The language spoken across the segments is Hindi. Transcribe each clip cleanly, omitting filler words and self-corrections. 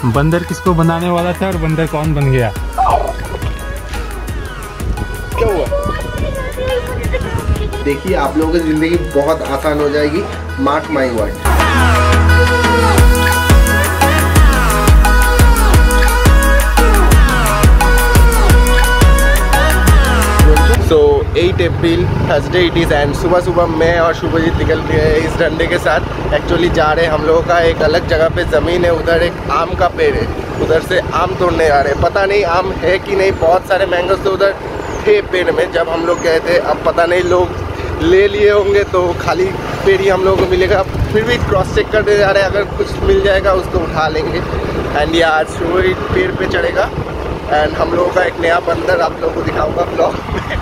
बंदर किसको बनाने वाला था और बंदर कौन बन गया? क्या हुआ? देखिए आप लोगों की जिंदगी बहुत आसान हो जाएगी, mark my word. So 8 April Thursday it is and सुबह सुबह मैं और शुभजीत निकल गए इस डंडे के साथ। एक्चुअली जा रहे हैं हम लोगों का एक अलग जगह पे ज़मीन है, उधर एक आम का पेड़ है, उधर से आम तोड़ने आ रहे हैं। पता नहीं आम है कि नहीं, बहुत सारे मैंगोस तो उधर थे पेड़ में जब हम लोग गए थे। अब पता नहीं लोग ले लिए होंगे तो खाली पेड़ ही हम लोगों को मिलेगा। फिर भी क्रॉस चेक करने जा रहे हैं, अगर कुछ मिल जाएगा उसको उठा लेंगे। एंड ये आज शुभजीत पेड़ पे चढ़ेगा एंड हम लोगों का एक नया बंदर आप लोगों को दिखाऊंगा ब्लॉग में।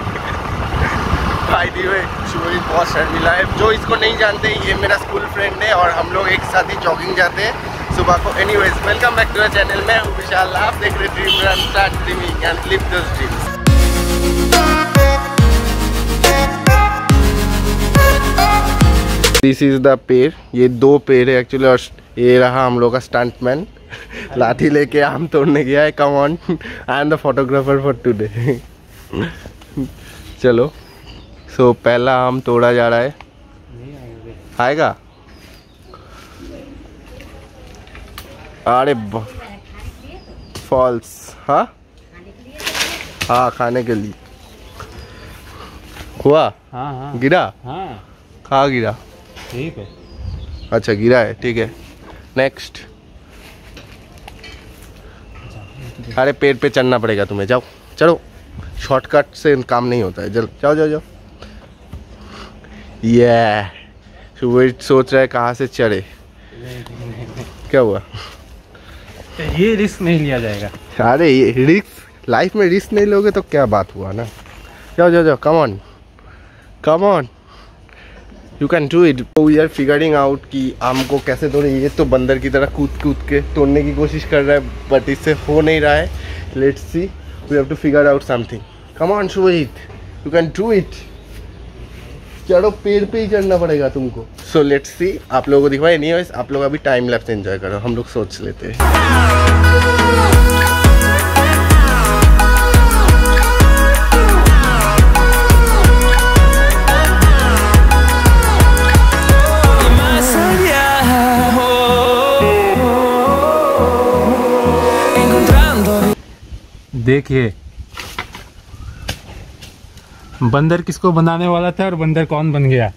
भाई दी हुए शुभजीत बहुत शर्मिला है। जो इसको नहीं जानते ये मेरा स्कूल फ्रेंड है और हम लोग एक साथ ही जॉगिंग जाते हैं सुबह को। Anyways welcome back to the channel. मैं हूँ विशाल, आप देख रहे dream run, start dreaming and live those dreams. This is the पेड़, ये 2 पेड़ है एक्चुअली और ये रहा हम लोग का स्टंटमैन लाठी लेके आम तोड़ने गया है। Come on, I am the photographer for today. चलो सो पहला आम तोड़ा जा रहा है, आएगा? अरे फॉल्स, हाँ हाँ खाने के लिए हुआ। हाँ गिरा? हाँ कहाँ गिरा? ठीक है, अच्छा गिरा है, ठीक है। नेक्स्ट। अरे पेड़ पे चढ़ना पड़ेगा तुम्हें, जाओ चलो, शॉर्टकट से काम नहीं होता है, जल जाओ जाओ जाओ। ये शुभ सोच रहा है कहाँ से चढ़े। क्या हुआ? ये रिस्क नहीं लिया जाएगा। अरे ये रिस्क, लाइफ में रिस्क नहीं लोगे तो क्या बात हुआ ना। जाओ जाओ जाओ, come on come on, you can do it. We are figuring out कि आम को कैसे तोड़े। ये तो बंदर की तरह कूद कूद के तोड़ने की कोशिश कर रहा है बट इससे हो नहीं रहा है। Let's see, we have to figure out something. Come on Shubhajit, you can do it. चढ़ो, पेड़ पे ही चढ़ना पड़ेगा तुमको। सो लेट्स सी, आप लोगों को दिखवाए नहीं है, आप लोग अभी टाइम लैप्स एंजॉय करो, हम लोग सोच लेते हैं। देखिए बंदर किसको बनाने वाला था और बंदर कौन बन गया?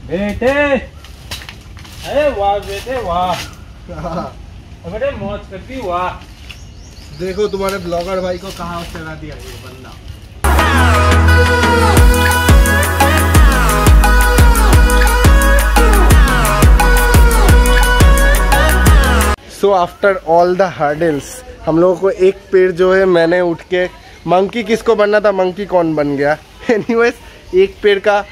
बेटे, अरे वाह बेटे वाह, बेटे मौज करती वाह। देखो तुम्हारे ब्लॉगर भाई को कहाँ चढ़ा दिया ये बंदा। So after all the hurdles हम लोगों को एक पेड़ जो है मैंने उठ के, मंकी किसको बनना था, मंकी कौन बन गया। एनीवेज एक पेड़ का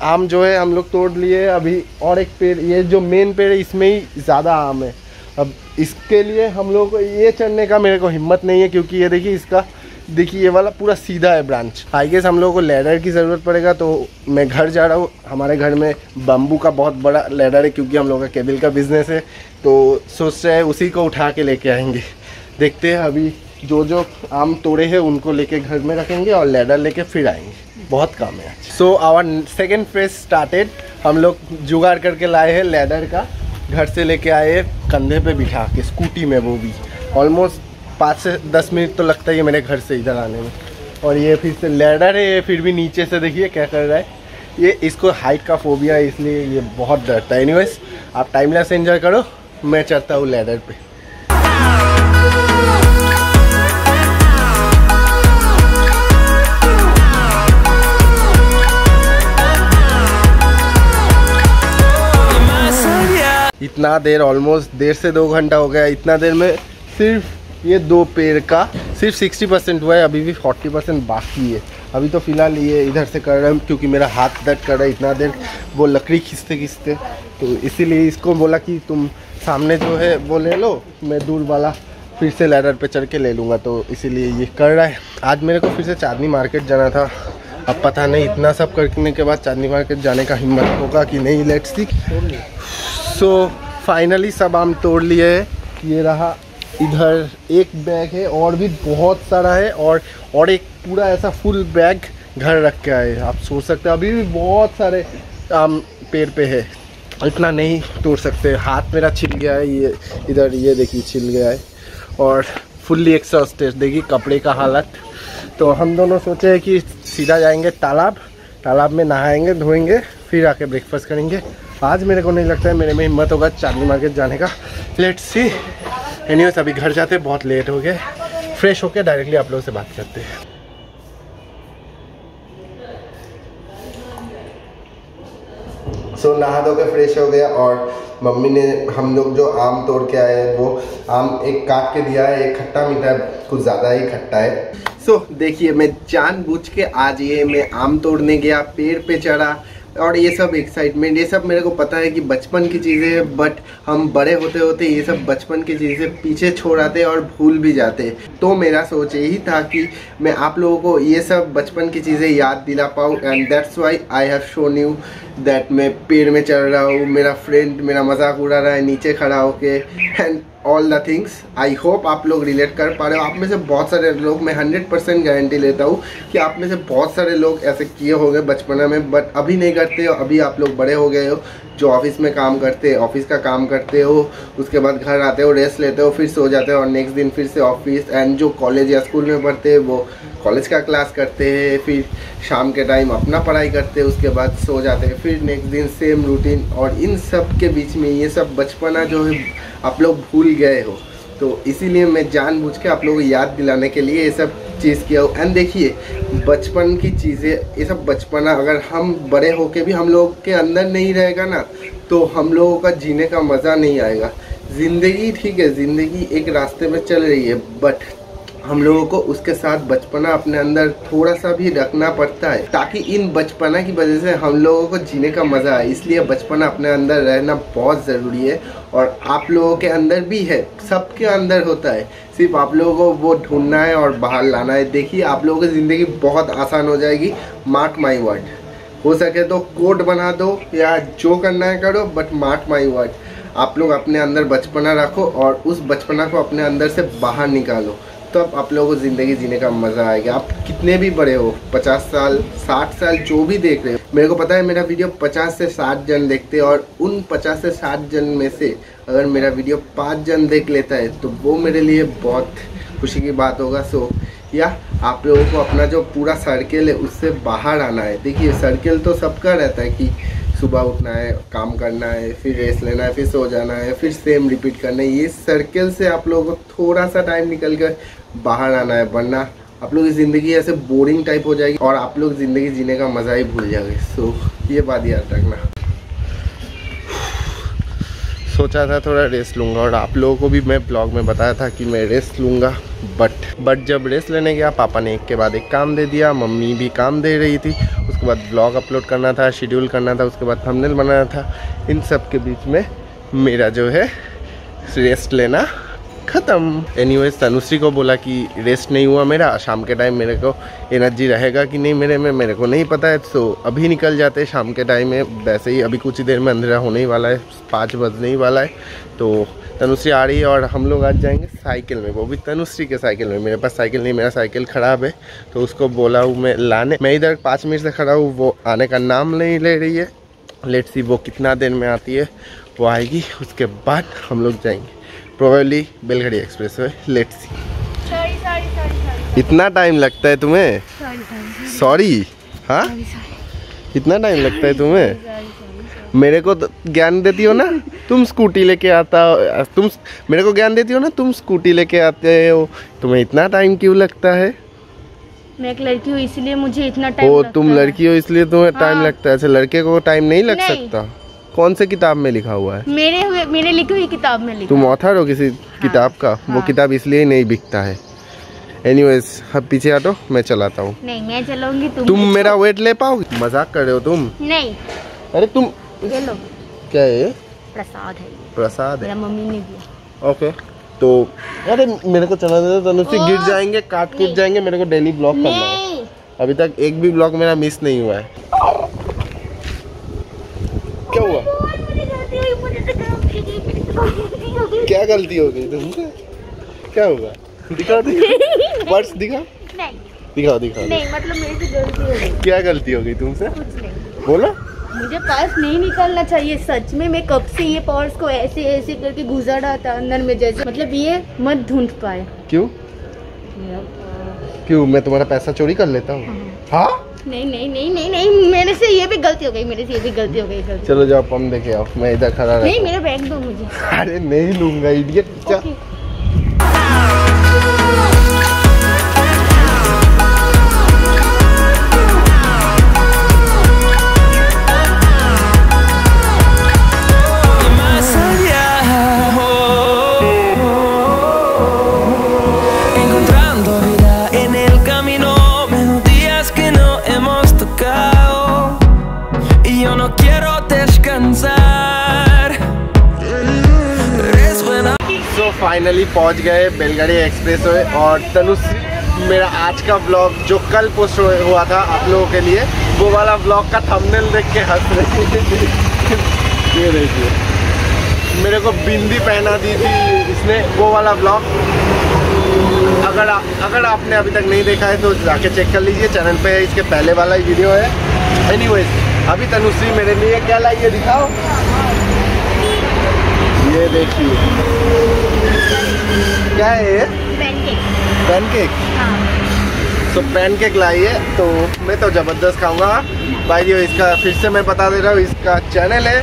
आम जो है हम लोग तोड़ लिए अभी, और एक पेड़, ये जो मेन पेड़ है इसमें ही ज़्यादा आम है। अब इसके लिए हम लोगों को ये चढ़ने का मेरे को हिम्मत नहीं है क्योंकि ये देखिए इसका, देखिए ये वाला पूरा सीधा है ब्रांच। आई गेस हम लोगों को लैडर की ज़रूरत पड़ेगा। तो मैं घर जा रहा हूँ, हमारे घर में बम्बू का बहुत बड़ा लैडर है क्योंकि हम लोगों का केबल का बिजनेस है, तो सोच रहे हैं उसी को उठा के लेके आएंगे। देखते हैं अभी जो जो आम तोड़े हैं उनको लेके घर में रखेंगे और लैडर लेके फिर आएंगे, बहुत काम है आज। So our second phase started. हम लोग जुगाड़ करके लाए हैं लैडर का, घर से लेके आए कंधे पे बिठा के स्कूटी में, वो भी ऑलमोस्ट 5 से 10 मिनट तो लगता ही है मेरे घर से इधर आने में। और ये फिर से लैडर है, ये फिर भी नीचे से देखिए क्या कर रहा है। ये इसको हाइट का फोबिया है इसलिए ये बहुत डरता है। एनीवेज आप टाइम लैप्स एंजॉय करो, मैं चढ़ता हूँ लैडर पे। इतना देर, ऑलमोस्ट 1.5 से 2 घंटा हो गया। इतना देर में सिर्फ ये 2 पेड़ का सिर्फ 60% हुआ है, अभी भी 40% बाकी है। अभी तो फिलहाल ये इधर से कर रहा हूँ क्योंकि मेरा हाथ दर्द कर रहा है इतना देर वो लकड़ी खींचते खींचते, तो इसीलिए इसको बोला कि तुम सामने जो है वो ले लो, मैं दूर वाला फिर से लैडर पे चढ़ के ले लूँगा, तो इसीलिए ये कर रहा है। आज मेरे को फिर से चांदनी मार्केट जाना था, अब पता नहीं इतना सब करने के बाद चांदनी मार्केट जाने का हिम्मत होगा कि नहीं। Let's see. सो फाइनली सब आम तोड़ लिए हैं। ये रहा, इधर एक बैग है और भी बहुत सारा है, और एक पूरा ऐसा फुल बैग घर रख के आए। आप सोच सकते हैं अभी भी बहुत सारे आम पेड़ पे है, इतना नहीं तोड़ सकते। हाथ मेरा छिल गया है, ये इधर ये देखिए छिल गया है, और फुल्ली एक्सॉस्टेड देखिए कपड़े का हालत। तो हम दोनों सोचे हैं कि सीधा जाएंगे तालाब में नहाएंगे धोएंगे, फिर आके ब्रेकफास्ट करेंगे। आज मेरे को नहीं लगता है मेरे में हिम्मत होगा चांदनी मार्केट जाने का। Let's see. एनीवेज अभी घर जाते, बहुत लेट हो गए। फ्रेश होके डायरेक्टली आप लोगों से बात करते हैं। सो नहा धो के फ्रेश हो गया, और मम्मी ने हम लोग जो आम तोड़ के आए हैं वो आम एक काट के दिया है। एक खट्टा मीठा है, कुछ ज़्यादा ही खट्टा है। सो देखिए, मैं जानबूझ के आज ये मैं आम तोड़ने गया, पेड़ पे चढ़ा, और ये सब एक्साइटमेंट, ये सब मेरे को पता है कि बचपन की चीज़ें हैं, बट हम बड़े होते होते ये सब बचपन की चीज़ें पीछे छोड़ आते और भूल भी जाते। तो मेरा सोच यही था कि मैं आप लोगों को ये सब बचपन की चीज़ें याद दिला पाऊँ, and that's why I have shown you that मैं पेड़ में चढ़ रहा हूँ, मेरा फ्रेंड मेरा मजाक उड़ा रहा है नीचे खड़ा होके, and all the things. I hope आप लोग रिलेट कर पा रहे हो। आप में से बहुत सारे लोग, मैं 100% गारंटी लेता हूँ कि आप में से बहुत सारे लोग ऐसे किए होंगे बचपना में, बट अभी नहीं करते हो। अभी आप लोग बड़े हो गए हो, जो ऑफिस में काम करते, ऑफिस का काम करते हो, उसके बाद घर आते हो, रेस्ट लेते हो, फिर सो जाते हो, और नेक्स्ट दिन फिर से ऑफिस। एंड जो कॉलेज या स्कूल में पढ़ते हैं वो कॉलेज का क्लास करते हैं, फिर शाम के टाइम अपना पढ़ाई करते हैं, उसके बाद सो जाते हैं, फिर नेक्स्ट दिन सेम रूटीन। और इन सब के बीच में ये सब बचपना जो है आप लोग भूल गए हो। तो इसीलिए मैं जानबूझ के आप लोगों को याद दिलाने के लिए ये सब चीज़ किया हूँ। एंड देखिए, बचपन की चीज़ें, ये सब बचपना अगर हम बड़े होके भी हम लोग के अंदर नहीं रहेगा ना, तो हम लोगों का जीने का मज़ा नहीं आएगा। ज़िंदगी ठीक है, ज़िंदगी एक रास्ते में चल रही है, बट हम लोगों को उसके साथ बचपना अपने अंदर थोड़ा सा भी रखना पड़ता है, ताकि इन बचपना की वजह से हम लोगों को जीने का मज़ा आए। इसलिए बचपना अपने अंदर रहना बहुत ज़रूरी है, और आप लोगों के अंदर भी है, सबके अंदर होता है, सिर्फ आप लोगों को वो ढूंढना है और बाहर लाना है। देखिए, आप लोगों की ज़िंदगी बहुत आसान हो जाएगी, मार्क माई वर्ड। हो सके तो कोड बना दो या जो करना है करो, बट मार्क माई वर्ड, आप लोग अपने अंदर बचपना रखो और उस बचपना को अपने अंदर से बाहर निकालो, तो अब आप लोगों को ज़िंदगी जीने का मज़ा आएगा। आप कितने भी बड़े हो, 50 साल 60 साल जो भी देख रहे हो, मेरे को पता है मेरा वीडियो 50 से 60 जन देखते हैं, और उन 50 से 60 जन में से अगर मेरा वीडियो 5 जन देख लेता है तो वो मेरे लिए बहुत खुशी की बात होगा। सो या आप लोगों को अपना जो पूरा सर्किल है उससे बाहर आना है। देखिए, सर्किल तो सबका रहता है कि सुबह उठना है, काम करना है, फिर रेस्ट लेना है, फिर सो जाना है, फिर सेम रिपीट करना है। ये सर्किल से आप लोगों को थोड़ा सा टाइम निकल कर बाहर आना है, वरना आप लोग की ज़िंदगी ऐसे बोरिंग टाइप हो जाएगी और आप लोग ज़िंदगी जीने का मज़ा ही भूल जाओगे। सो ये बात याद रखना। सोचा था थोड़ा रेस्ट लूँगा, और आप लोगों को भी मैं ब्लॉग में बताया था कि मैं रेस्ट लूँगा, बट जब रेस्ट लेने गया पापा ने एक के बाद एक काम दे दिया, मम्मी भी काम दे रही थी, उसके बाद ब्लॉग अपलोड करना था, शेड्यूल करना था, उसके बाद थंबनेल बनाना था। इन सब के बीच में मेरा जो है रेस्ट लेना ख़त्म। एनीवेज, तनुश्री को बोला कि रेस्ट नहीं हुआ मेरा, शाम के टाइम मेरे को एनर्जी रहेगा कि नहीं मेरे को नहीं पता है। सो अभी निकल जाते शाम के टाइम में, वैसे ही अभी कुछ ही देर में अंधेरा होने ही वाला है, 5 बजने ही वाला है। तो तनुश्री आ रही है और हम लोग आज जाएंगे साइकिल में, वो भी तनुश्री के साइकिल में। मेरे पास साइकिल नहीं, मेरा साइकिल ख़राब है, तो उसको बोला हूँ मैं लाने। मैं इधर 5 मिनट से खड़ा हूँ, वो आने का नाम नहीं ले रही है। लेट्स सी वो कितना देर में आती है, वो आएगी, उसके बाद हम लोग जाएंगे probably Belghoria expressway. Let's see. इतना टाइम लगता है तुम्हें? सॉरी, हाँ इतना टाइम लगता है तुम्हें? मेरे को ज्ञान देती हो ना, तुम स्कूटी लेके आता हो, तुम मेरे को ज्ञान देती हो ना, तुम स्कूटी लेके आते हो, तुम्हें इतना टाइम क्यों लगता है? मैं एक लड़की हूँ इसलिए मुझे इतना टाइम लगता है। तुम लड़की हो इसलिए तुम्हें टाइम लगता है? ऐसे लड़के को टाइम नहीं लग सकता? कौन से किताब में लिखा हुआ है? मेरे लिखी हुई किताब में लिखा। तुम ऑथर हो किसी किताब का? वो किताब इसलिए नहीं बिकता है। एनीवेज, अब पीछे हटो, मैं चलाता हूँ। नहीं, मैं चलाऊंगी, तुम मेरा वेट ले पाओगे? मजाक कर रहे हो तुम? नहीं। अरे तुम ये लो। क्या है? प्रसाद है। प्रसाद है? मेरा मम्मी ने दिया। ओके, तो अरे मेरे को चला दे दो, तनुश्री गिर जाएंगे, काट कूट जाएंगे, मेरे को डेली ब्लॉग करना है। अभी तक एक भी ब्लॉग मेरा मिस नहीं हुआ है। क्या हुआ? क्या गलती हो गई तुमसे? क्या होगा? दिखाओ पर्स दिखाओ। नहीं दिखाओ दिखाओ। नहीं, मतलब मेरे से गलती हो गई। क्या गलती हो गई तुमसे? कुछ नहीं। बोलो। मुझे पर्स नहीं निकालना चाहिए सच में। मैं कब से ये पर्स को ऐसे ऐसे करके गुजर रहा था अंदर में, जैसे मतलब ये मत ढूंढ पाए। क्यों? क्यों? मैं तुम्हारा पैसा चोरी कर लेता हूँ? हाँ? नहीं नहीं नहीं नहीं नहीं, मेरे से ये भी गलती हो गई, मेरे से ये भी गलती हो गई। चलो जाओ पम देके आओ, मैं इधर खड़ा रहता हूँ। नहीं, मेरा बैग दो मुझे। अरे नहीं लूंगा इडियट। Okay. तो फाइनली पहुंच गए बेलगाड़ी एक्सप्रेस वे। और तनुश्री मेरा आज का ब्लॉग जो कल पोस्ट हुआ था आप लोगों के लिए, वो वाला ब्लॉग का थंबनेल देख के हंस रही थी। ये देखिए, मेरे को बिंदी पहना दी थी इसने, वो वाला ब्लॉग। अगर आपने अभी तक नहीं देखा है तो जाके चेक कर लीजिए, चैनल पे इसके पहले वाला ही वीडियो है। एनीवेज, अभी तनुश्री मेरे लिए क्या लाई है दिखाओ। ये देखिए क्या है ये? पैनकेक। पैनकेक? हाँ। तो पैनकेक लाई है, तो मैं तो ज़बरदस्त खाऊंगा भाई। ये इसका फिर से मैं बता दे रहा हूँ, इसका चैनल है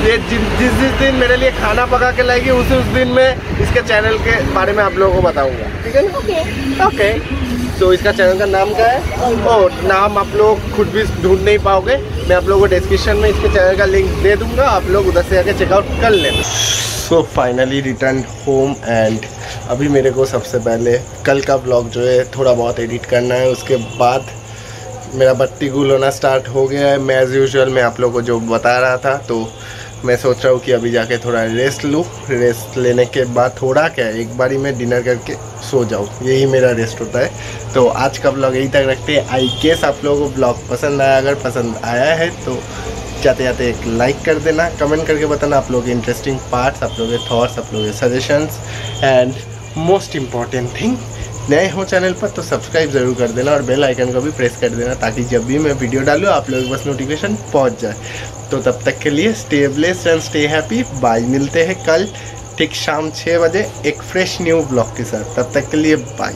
ये। जिस दिन मेरे लिए खाना पका के लाएगी उस दिन मैं इसके चैनल के बारे में आप लोगों को बताऊंगा, ठीक है ना? ओके। ओके। तो इसका चैनल का नाम क्या है? और नाम आप लोग खुद भी ढूंढ नहीं पाओगे, मैं आप लोगों को डिस्क्रिप्शन में इसके चैनल का लिंक दे दूंगा, आप लोग उधर से आके चेकआउट कर लेना। So finally return home and अभी मेरे को सबसे पहले कल का ब्लॉग जो है थोड़ा बहुत एडिट करना है। उसके बाद मेरा बत्ती गुल होना स्टार्ट हो गया है। मैं एज़ यूजुअल मैं आप लोगों को जो बता रहा था, तो मैं सोच रहा हूँ कि अभी जाके थोड़ा रेस्ट लूँ। रेस्ट लेने के बाद थोड़ा क्या एक बारी में डिनर करके सो जाऊँ, यही मेरा रेस्ट होता है। तो आज का ब्लॉग यहीं तक रखते हैं। आई गेस आप लोगों को ब्लॉग पसंद आया, अगर पसंद आया है तो जाते जाते एक लाइक कर देना, कमेंट करके बताना आप लोगों के इंटरेस्टिंग पार्ट्स, आप लोगों के थॉट्स, आप लोगों के suggestions. And most important thing, नए हो चैनल पर तो सब्सक्राइब ज़रूर कर देना और बेल आइकन को भी प्रेस कर देना, ताकि जब भी मैं वीडियो डालूँ आप लोगों के पास नोटिफिकेशन पहुंच जाए। तो तब तक के लिए stay blessed and stay happy. Bye. मिलते हैं कल ठीक शाम 6 बजे एक फ्रेश न्यू ब्लॉग के साथ। तब तक के लिए बाय।